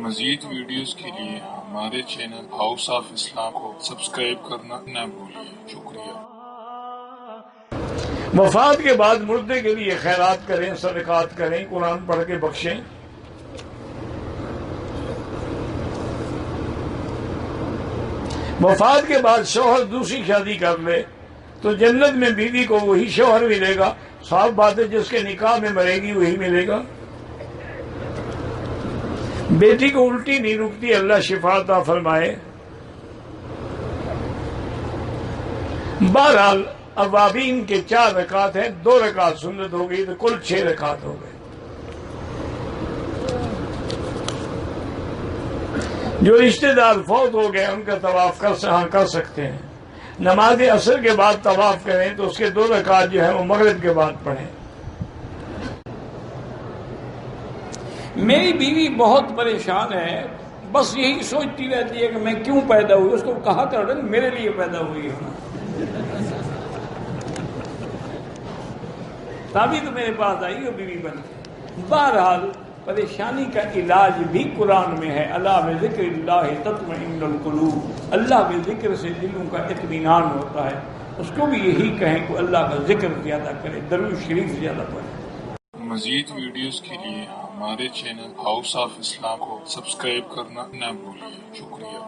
مزید ویڈیوز کے لیے ہمارے چینل ہاؤس آف اسلام کو سبسکرائب کرنا نہ بھولیے۔ شکریہ۔ وفات کے بعد مردے کے لیے خیرات کریں، صدقات کریں، قرآن پڑھ کے بخشیں۔ وفات کے بعد شوہر دوسری شادی کر لے تو جنت میں بیوی کو وہی شوہر ملے گا، صاف بات ہے، جس کے نکاح میں مرے گی وہی ملے گا۔ بیٹی کو الٹی نہیں رکتی، اللہ شفا عطا فرمائے۔ بہرحال اوابین کے 4 رکعت ہیں، 2 رکعت سنت ہو گئی تو کل 6 رکعت ہو گئے۔ جو رشتہ دار فوت ہو گئے ان کا طواف کر سکتے ہیں۔ نماز عصر کے بعد طواف کریں تو اس کے 2 رکعت جو ہیں وہ مغرب کے بعد پڑھیں۔ میری بیوی بہت پریشان ہے، بس یہی سوچتی رہتی ہے کہ میں کیوں پیدا ہوئی۔ اس کو کہا کر میرے لیے پیدا ہوئی ہوں، تبھی تو میرے پاس آئی ہو بیوی بن کے۔ بہرحال پریشانی کا علاج بھی قرآن میں ہے، اللہ بذکر اللہ تطمئن القلوب، اللہ کے ذکر سے دلوں کا اطمینان ہوتا ہے۔ اس کو بھی یہی کہیں کہ اللہ کا ذکر زیادہ کرے، درود شریف زیادہ پڑھے۔ مزید ویڈیوز کے لیے ہمارے چینل ہاؤس آف اسلام کو سبسکرائب کرنا نہ بھولیے۔ شکریہ۔